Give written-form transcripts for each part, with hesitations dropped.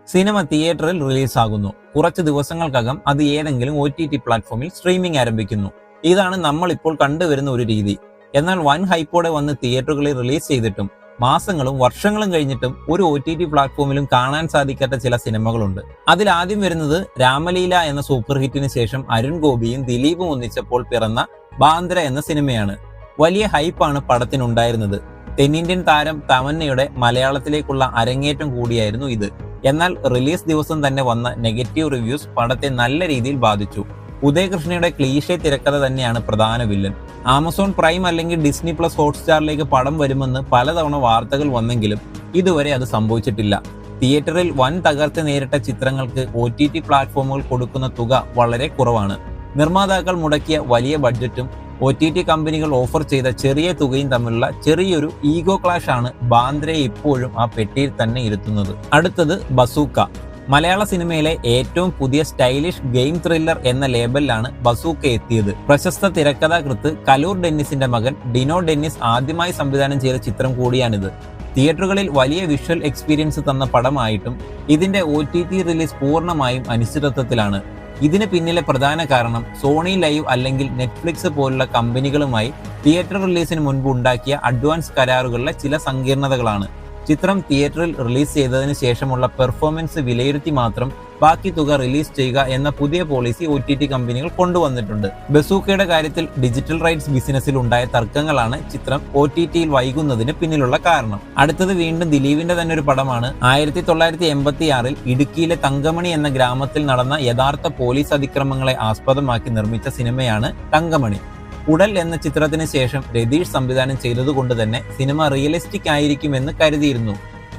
Cinema തിയേറ്ററിൽ റിലീസാകുന്നു. കുറച്ച് ദിവസങ്ങൾക്കകം അത് ഏതെങ്കിലും OTT പ്ലാറ്റ്ഫോമിൽ സ്ട്രീമിംഗ് ആരംഭിക്കുന്നു. ഇതാണ് നമ്മൾ ഇപ്പോൾ കണ്ടുവരുന്ന ഒരു രീതി. എന്നാൽ വൻ ഹൈപ്പോടെ വന്ന് തിയേറ്ററുകളിൽ റിലീസ് ചെയ്തിട്ടും മാസങ്ങളും വർഷങ്ങളും കഴിഞ്ഞിട്ടും ഒരു OTT പ്ലാറ്റ്ഫോമിലും കാണാൻ സാധിക്കാത്ത ചില സിനിമകളുണ്ട്. അതിൽ ആദ്യം വരുന്നത് രാമലീല എന്ന സൂപ്പർ ഹിറ്റിന് ശേഷം അരുൺ ഗോപിയും ദിലീപും ഒന്നിച്ചപ്പോൾ പിറന്ന ബാന്ദ്ര എന്ന സിനിമയാണ്. വലിയ ഹൈപ്പാണ് പടത്തിനുണ്ടായിരുന്നത്. തെന്നിന്ത്യൻ താരം തമന്നയുടെ മലയാളത്തിലേക്കുള്ള അരങ്ങേറ്റം കൂടിയായിരുന്നു ഇത്. എന്നാൽ റിലീസ് ദിവസം തന്നെ വന്ന നെഗറ്റീവ് റിവ്യൂസ് പടത്തെ നല്ല രീതിയിൽ ബാധിച്ചു. ഉദയകൃഷ്ണയുടെ ക്ലീഷേ തിരക്കഥ തന്നെയാണ് പ്രധാന വില്ലൻ. ആമസോൺ പ്രൈം അല്ലെങ്കിൽ ഡിസ്നി പ്ലസ് ഹോട്ട്സ്റ്റാറിലേക്ക് പടം വരുമെന്ന് പലതവണ വാർത്തകൾ വന്നെങ്കിലും ഇതുവരെ അത് സംഭവിച്ചിട്ടില്ല. തിയേറ്ററിൽ വൻ തകർച്ച നേരിട്ട ചിത്രങ്ങൾക്ക് OTT പ്ലാറ്റ്ഫോമുകൾ കൊടുക്കുന്ന തുക വളരെ കുറവാണ്. നിർമ്മാതാക്കൾ മുടക്കിയ വലിയ ബഡ്ജറ്റും OTT കമ്പനികൾ ഓഫർ ചെയ്ത ചെറിയ തുകയും തമ്മിലുള്ള ചെറിയൊരു ഈഗോ ക്ലാഷ് ആണ് ബാന്ദ്രയെ ഇപ്പോഴും ആ പെട്ടിയിൽ തന്നെ ഇരുത്തുന്നത്. അടുത്തത് ബസൂക്ക. മലയാള സിനിമയിലെ ഏറ്റവും പുതിയ സ്റ്റൈലിഷ് ഗെയിം ത്രില്ലർ എന്ന ലേബലിലാണ് ബസൂക്ക എത്തിയത്. പ്രശസ്ത തിരക്കഥാകൃത്ത് കലൂർ ഡെന്നിസിന്റെ മകൻ ഡിനോ ഡെന്നിസ് ആദ്യമായി സംവിധാനം ചെയ്ത ചിത്രം കൂടിയാണിത്. തിയേറ്ററുകളിൽ വലിയ വിഷ്വൽ എക്സ്പീരിയൻസ് തന്ന പടമായിട്ടും ഇതിന്റെ OTT റിലീസ് പൂർണ്ണമായും അനിശ്ചിതത്വത്തിലാണ്. ഇതിന് പിന്നിലെ പ്രധാന കാരണം സോണി ലൈവ് അല്ലെങ്കിൽ നെറ്റ്ഫ്ലിക്സ് പോലുള്ള കമ്പനികളുമായി തിയേറ്റർ റിലീസിന് മുൻപ് ഉണ്ടാക്കിയ അഡ്വാൻസ് കരാറുകളിലെ ചില സങ്കീർണതകളാണ്. ചിത്രം തിയേറ്ററിൽ റിലീസ് ചെയ്തതിനു ശേഷമുള്ള പെർഫോമൻസ് വിലയിരുത്തി മാത്രം ബാക്കി തുക റിലീസ് ചെയ്യുക എന്ന പുതിയ പോളിസി OTT കമ്പനികൾ കൊണ്ടുവന്നിട്ടുണ്ട്. ബസൂക്കയുടെ കാര്യത്തിൽ ഡിജിറ്റൽ റൈറ്റ്സ് ബിസിനസ്സിൽ ഉണ്ടായ തർക്കങ്ങളാണ് ചിത്രം OTTയിൽ വൈകുന്നതിന് പിന്നിലുള്ള കാരണം. അടുത്തത് വീണ്ടും ദിലീപിന്റെ തന്നെ ഒരു പടമാണ്. 1986 ഇടുക്കിയിലെ തങ്കമണി എന്ന ഗ്രാമത്തിൽ നടന്ന യഥാർത്ഥ പോലീസ് അതിക്രമങ്ങളെ ആസ്പദമാക്കി നിർമ്മിച്ച സിനിമയാണ് തങ്കമണി. ഉടൽ എന്ന ചിത്രത്തിന് ശേഷം രതീഷ് സംവിധാനം ചെയ്തതുകൊണ്ട് തന്നെ സിനിമ റിയലിസ്റ്റിക് ആയിരിക്കുമെന്ന് കരുതിയിരുന്നു.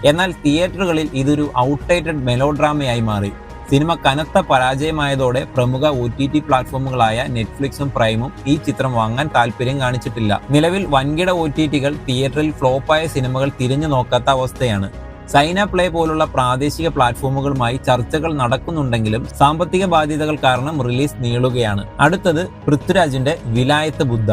എന്നാൽ തിയേറ്ററുകളിൽ ഇതൊരു ഔട്ട്ഡേറ്റഡ് മെലോഡ്രാമയായി മാറി. സിനിമ കനത്ത പരാജയമായതോടെ പ്രമുഖ OTT പ്ലാറ്റ്ഫോമുകളായ നെറ്റ്ഫ്ലിക്സും പ്രൈമും ഈ ചിത്രം വാങ്ങാൻ താല്പര്യം കാണിച്ചിട്ടില്ല. നിലവിൽ വൻകിട OTTകൾ തിയേറ്ററിൽ ഫ്ലോപ്പായ സിനിമകൾ തിരിഞ്ഞു നോക്കാത്ത അവസ്ഥയാണ്. സൈന പ്ലേ പോലുള്ള പ്രാദേശിക പ്ലാറ്റ്ഫോമുകളുമായി ചർച്ചകൾ നടക്കുന്നുണ്ടെങ്കിലും സാമ്പത്തിക ബാധ്യതകൾ കാരണം റിലീസ് നീളുകയാണ്. അടുത്തത് പൃഥ്വിരാജിന്റെ വിലായത്ത് ബുദ്ധ.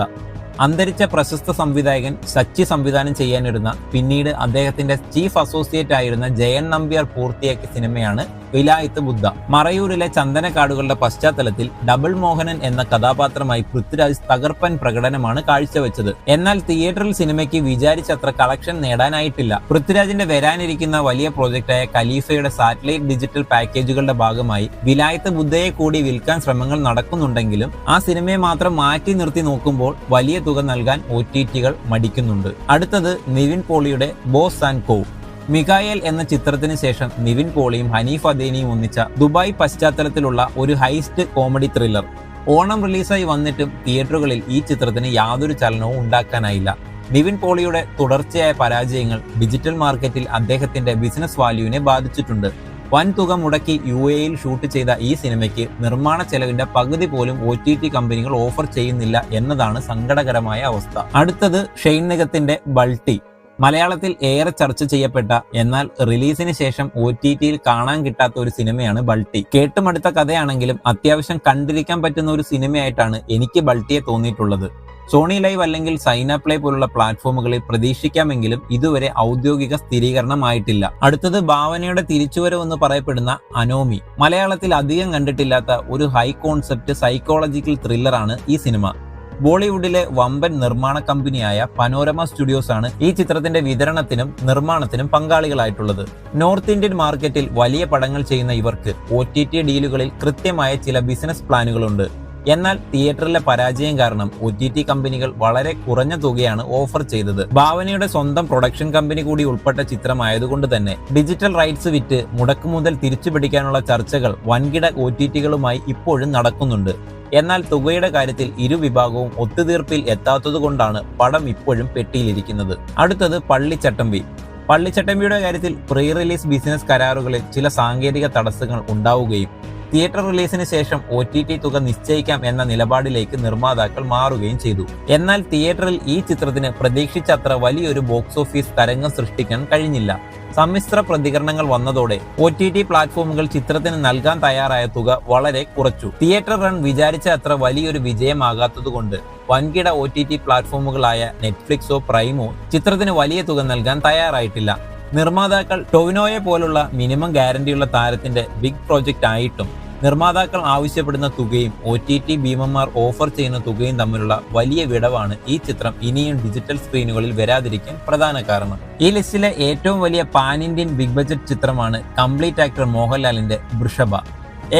അന്തരിച്ച പ്രശസ്ത സംവിധായകൻ സച്ചി സംവിധാനം ചെയ്യാനിരുന്ന പിന്നീട് അദ്ദേഹത്തിന്റെ ചീഫ് അസോസിയേറ്റ് ആയിരുന്ന ജയൻ നമ്പ്യാർ പൂർത്തിയാക്കിയ സിനിമയാണ് വിലായത്ത് ബുദ്ധ. മറയൂരിലെ ചന്ദനക്കാടുകളുടെ പശ്ചാത്തലത്തിൽ ഡബിൾ മോഹനൻ എന്ന കഥാപാത്രമായി പൃഥ്വിരാജ് തകർപ്പൻ പ്രകടനമാണ് കാഴ്ചവെച്ചത്. എന്നാൽ തിയേറ്ററിൽ സിനിമയ്ക്ക് വിചാരിച്ചത്ര കളക്ഷൻ നേടാനായിട്ടില്ല. പൃഥ്വിരാജിന്റെ വരാനിരിക്കുന്ന വലിയ പ്രോജക്റ്റായ ഖലീഫയുടെ സാറ്റലൈറ്റ് ഡിജിറ്റൽ പാക്കേജുകളുടെ ഭാഗമായി വിലായത്ത് ബുദ്ധയെ കൂടി വിൽക്കാൻ ശ്രമങ്ങൾ നടക്കുന്നുണ്ടെങ്കിലും ആ സിനിമയെ മാത്രം മാറ്റി നിർത്തി നോക്കുമ്പോൾ വലിയ തുക നൽകാൻ OTTകൾ മടിക്കുന്നുണ്ട്. അടുത്തത് നിവിൻ പോളിയുടെ ബോസ് ആൻഡ് കോ. മിഖായേൽ എന്ന ചിത്രത്തിന് ശേഷം നിവിൻ പോളിയും ഹനീഫ് അദേനിയും ഒന്നിച്ച ദുബായ് പശ്ചാത്തലത്തിലുള്ള ഒരു ഹൈസ്റ്റ് കോമഡി ത്രില്ലർ. ഓണം റിലീസായി വന്നിട്ടും തിയേറ്ററുകളിൽ ഈ ചിത്രത്തിന് യാതൊരു ചലനവും ഉണ്ടാക്കാനായില്ല. നിവിൻ പോളിയുടെ തുടർച്ചയായ പരാജയങ്ങൾ ഡിജിറ്റൽ മാർക്കറ്റിൽ അദ്ദേഹത്തിന്റെ ബിസിനസ് വാല്യൂവിനെ ബാധിച്ചിട്ടുണ്ട്. വൻ തുക മുടക്കി UAEയിൽ ഷൂട്ട് ചെയ്ത ഈ സിനിമയ്ക്ക് നിർമ്മാണ ചെലവിന്റെ പകുതി പോലും OTT കമ്പനികൾ ഓഫർ ചെയ്യുന്നില്ല എന്നതാണ് സങ്കടകരമായ അവസ്ഥ. അടുത്തത് ഷെയ്ൻ നിഗത്തിന്റെ ബൾട്ടി. മലയാളത്തിൽ ഏറെ ചർച്ച ചെയ്യപ്പെട്ട എന്നാൽ റിലീസിന് ശേഷം OTTയിൽ കാണാൻ കിട്ടാത്ത ഒരു സിനിമയാണ് ബൾട്ടി. കേട്ടുമടുത്ത കഥയാണെങ്കിലും അത്യാവശ്യം കണ്ടിരിക്കാൻ പറ്റുന്ന ഒരു സിനിമയായിട്ടാണ് എനിക്ക് ബൾട്ടിയെ തോന്നിയിട്ടുള്ളത്. സോണി ലൈവ് അല്ലെങ്കിൽ സൈന പ്ലേ പോലുള്ള പ്ലാറ്റ്ഫോമുകളിൽ പ്രതീക്ഷിക്കാമെങ്കിലും ഇതുവരെ ഔദ്യോഗിക സ്ഥിരീകരണമായിട്ടില്ല. അടുത്തത് ഭാവനയുടെ തിരിച്ചുവരവെന്ന് പറയപ്പെടുന്ന അനോമി. മലയാളത്തിൽ അധികം കണ്ടിട്ടില്ലാത്ത ഒരു ഹൈ കോൺസെപ്റ്റ് സൈക്കോളജിക്കൽ ത്രില്ലറാണ് ഈ സിനിമ. ബോളിവുഡിലെ വമ്പൻ നിർമ്മാണ കമ്പനിയായ പനോരമ സ്റ്റുഡിയോസ് ആണ് ഈ ചിത്രത്തിന്റെ വിതരണത്തിനും നിർമ്മാണത്തിനും പങ്കാളികളായിട്ടുള്ളത്. നോർത്ത് ഇന്ത്യൻ മാർക്കറ്റിൽ വലിയ പടങ്ങൾ ചെയ്യുന്ന ഇവർക്ക് OTT ഡീലുകളിൽ കൃത്യമായ ചില ബിസിനസ് പ്ലാനുകളുണ്ട്. എന്നാൽ തിയേറ്ററിലെ പരാജയം കാരണം OTT കമ്പനികൾ വളരെ കുറഞ്ഞ തുകയാണ് ഓഫർ ചെയ്തത്. ഭാവനയുടെ സ്വന്തം പ്രൊഡക്ഷൻ കമ്പനി കൂടി ഉൾപ്പെട്ട ചിത്രമായതുകൊണ്ട് തന്നെ ഡിജിറ്റൽ റൈറ്റ്സ് വിറ്റ് മുടക്കുമുതൽ തിരിച്ചുപിടിക്കാനുള്ള ചർച്ചകൾ വൻകിട OTTകളുമായി ഇപ്പോഴും നടക്കുന്നുണ്ട്. എന്നാൽ തുകയുടെ കാര്യത്തിൽ ഇരുവിഭാഗവും ഒത്തുതീർപ്പിൽ എത്താത്തതുകൊണ്ടാണ് പടം ഇപ്പോഴും പെട്ടിയിലിരിക്കുന്നത്. അടുത്തത് പള്ളിച്ചട്ടമ്പി. പള്ളിച്ചട്ടമ്പിയുടെ കാര്യത്തിൽ പ്രീ റിലീസ് ബിസിനസ് കരാറുകളിൽ ചില സാങ്കേതിക തടസ്സങ്ങൾ ഉണ്ടാവുകയും തിയേറ്റർ റിലീസിന് ശേഷം OTT തുക നിശ്ചയിക്കാം എന്ന നിലപാടിലേക്ക് നിർമ്മാതാക്കൾ മാറുകയും ചെയ്തു. എന്നാൽ തിയേറ്ററിൽ ഈ ചിത്രത്തിന് പ്രതീക്ഷിച്ചത്ര വലിയൊരു ബോക്സ് ഓഫീസ് തരംഗം സൃഷ്ടിക്കാൻ കഴിഞ്ഞില്ല. സമ്മിശ്ര പ്രതികരണങ്ങൾ വന്നതോടെ OTT പ്ലാറ്റ്ഫോമുകൾ ചിത്രത്തിന് നൽകാൻ തയ്യാറായ തുക വളരെ കുറച്ചു. തിയേറ്റർ റൺ വിചാരിച്ച അത്ര വലിയൊരു വിജയമാകാത്തതുകൊണ്ട് വൻകിട OTT പ്ലാറ്റ്ഫോമുകളായ നെറ്റ്ഫ്ലിക്സോ പ്രൈമോ ചിത്രത്തിന് വലിയ തുക നൽകാൻ തയ്യാറായിട്ടില്ല. നിർമ്മാതാക്കൾ ടൊവിനോയെ പോലുള്ള മിനിമം ഗ്യാരണ്ടിയുള്ള താരത്തിന്റെ ബിഗ് പ്രോജക്റ്റ് ആയിട്ടും നിർമ്മാതാക്കൾ ആവശ്യപ്പെടുന്ന തുകയും OTT ഭീമന്മാർ ഓഫർ ചെയ്യുന്ന തുകയും തമ്മിലുള്ള വലിയ വിടവാണ് ഈ ചിത്രം ഇനിയും ഡിജിറ്റൽ സ്ക്രീനുകളിൽ വരാതിരിക്കാൻ പ്രധാന കാരണം. ഈ ലിസ്റ്റിലെ ഏറ്റവും വലിയ പാൻ ഇന്ത്യൻ ബിഗ് ബജറ്റ് ചിത്രമാണ് കംപ്ലീറ്റ് ആക്ടർ മോഹൻലാലിന്റെ വൃഷഭ.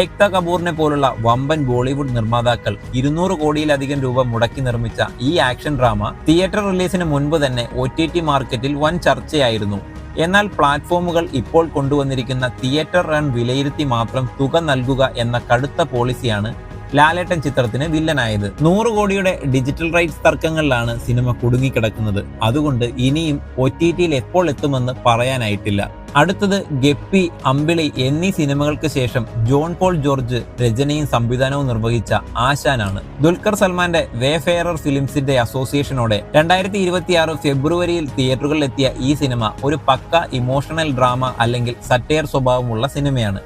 ഏക്ത കപൂറിനെ പോലുള്ള വമ്പൻ ബോളിവുഡ് നിർമ്മാതാക്കൾ 200 കോടിയിലധികം രൂപ മുടക്കി നിർമ്മിച്ച ഈ ആക്ഷൻ ഡ്രാമ തിയേറ്റർ റിലീസിന് മുൻപ് തന്നെ OTT മാർക്കറ്റിൽ വൻ ചർച്ചയായിരുന്നു. എന്നാൽ പ്ലാറ്റ്ഫോമുകൾ ഇപ്പോൾ കൊണ്ടുവന്നിരിക്കുന്ന തിയേറ്റർ റൺ വിലയിരുത്തി മാത്രം തുക നൽകുക എന്ന കടുത്ത പോളിസിയാണ് ലാലേട്ടൻ ചിത്രത്തിന് വില്ലനായത്. 100 കോടിയുടെ ഡിജിറ്റൽ റൈറ്റ്സ് തർക്കങ്ങളിലാണ് സിനിമ കുടുങ്ങിക്കിടക്കുന്നത്. അതുകൊണ്ട് ഇനിയും OTTയിൽ എപ്പോൾ എത്തുമെന്ന് പറയാനായിട്ടില്ല. അടുത്തത് ഗപ്പി, അമ്പിളി എന്നീ സിനിമകൾക്ക് ശേഷം ജോൺ പോൾ ജോർജ് രചനയും സംവിധാനവും നിർവഹിച്ച ആശാനാണ്. ദുൽഖർ സൽമാന്റെ വേഫെയറർ ഫിലിംസിന്റെ അസോസിയേഷനോടെ 2026 ഫെബ്രുവരിയിൽ തിയേറ്ററുകളിലെത്തിയ ഈ സിനിമ ഒരു പക്ക ഇമോഷണൽ ഡ്രാമ അല്ലെങ്കിൽ സറ്റയർ സ്വഭാവമുള്ള സിനിമയാണ്.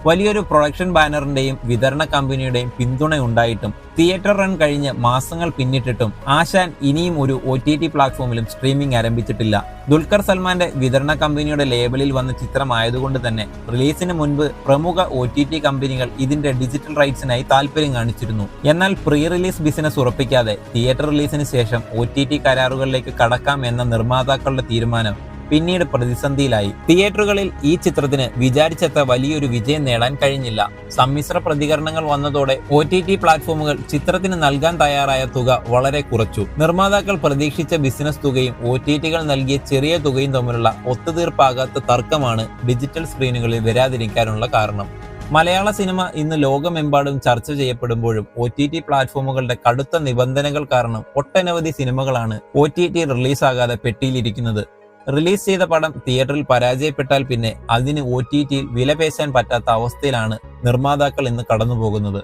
വലിയൊരു പ്രൊഡക്ഷൻ ബാനറിന്റെയും വിതരണ കമ്പനിയുടെയും പിന്തുണയുണ്ടായിട്ടും തിയേറ്റർ റൺ കഴിഞ്ഞ് മാസങ്ങൾ പിന്നിട്ടിട്ടും ആശാൻ ഇനിയും ഒരു OTT പ്ലാറ്റ്ഫോമിലും സ്ട്രീമിംഗ് ആരംഭിച്ചിട്ടില്ല. ദുൽഖർ സൽമാന്റെ വിതരണ കമ്പനിയുടെ ലേബലിൽ വന്ന ചിത്രമായതുകൊണ്ട് തന്നെ റിലീസിന് മുൻപ് പ്രമുഖ OTT കമ്പനികൾ ഇതിന്റെ ഡിജിറ്റൽ റൈറ്റ്സിനായി താല്പര്യം കാണിച്ചിരുന്നു. എന്നാൽ പ്രീ റിലീസ് ബിസിനസ് ഉറപ്പിക്കാതെ തിയേറ്റർ റിലീസിന് ശേഷം OTT കരാറുകളിലേക്ക് കടക്കാം എന്ന നിർമ്മാതാക്കളുടെ തീരുമാനം പിന്നീട് പ്രതിസന്ധിയിലായി. തിയേറ്ററുകളിൽ ഈ ചിത്രത്തിന് വിചാരിച്ചത്ര വലിയൊരു വിജയം നേടാൻ കഴിഞ്ഞില്ല. സമ്മിശ്ര പ്രതികരണങ്ങൾ വന്നതോടെ OTT പ്ലാറ്റ്ഫോമുകൾ ചിത്രത്തിന് നൽകാൻ തയ്യാറായ തുക വളരെ കുറച്ചു. നിർമ്മാതാക്കൾ പ്രതീക്ഷിച്ച ബിസിനസ് തുകയും OTTകൾ നൽകിയ ചെറിയ തുകയും തമ്മിലുള്ള ഒത്തുതീർപ്പാകാത്ത തർക്കമാണ് ഡിജിറ്റൽ സ്ക്രീനുകളിൽ വരാതിരിക്കാനുള്ള കാരണം. മലയാള സിനിമ ഇന്ന് ലോകമെമ്പാടും ചർച്ച ചെയ്യപ്പെടുമ്പോഴും OTT പ്ലാറ്റ്ഫോമുകളുടെ കടുത്ത നിബന്ധനകൾ കാരണം ഒട്ടനവധി സിനിമകളാണ് OTT റിലീസാകാതെ പെട്ടിയിലിരിക്കുന്നത്. റിലീസ് ചെയ്ത പടം തിയേറ്ററിൽ പരാജയപ്പെട്ടാൽ പിന്നെ അതിന് OTTയിൽ വിലപേശാൻ പറ്റാത്ത അവസ്ഥയിലാണ് നിർമ്മാതാക്കൾ ഇന്ന് കടന്നുപോകുന്നത്.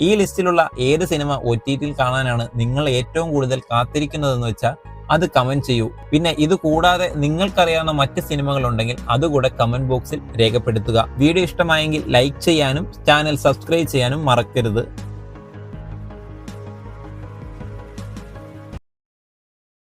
ഈ ലിസ്റ്റിലുള്ള ഏത് സിനിമ OTTയിൽ കാണാനാണ് നിങ്ങൾ ഏറ്റവും കൂടുതൽ കാത്തിരിക്കുന്നതെന്ന് വെച്ചാൽ അത് കമന്റ് ചെയ്യൂ. പിന്നെ ഇത് കൂടാതെ നിങ്ങൾക്കറിയാവുന്ന മറ്റ് സിനിമകൾ ഉണ്ടെങ്കിൽ അതുകൂടെ കമന്റ് ബോക്സിൽ രേഖപ്പെടുത്തുക. വീഡിയോ ഇഷ്ടമായെങ്കിൽ ലൈക്ക് ചെയ്യാനും ചാനൽ സബ്സ്ക്രൈബ് ചെയ്യാനും മറക്കരുത്.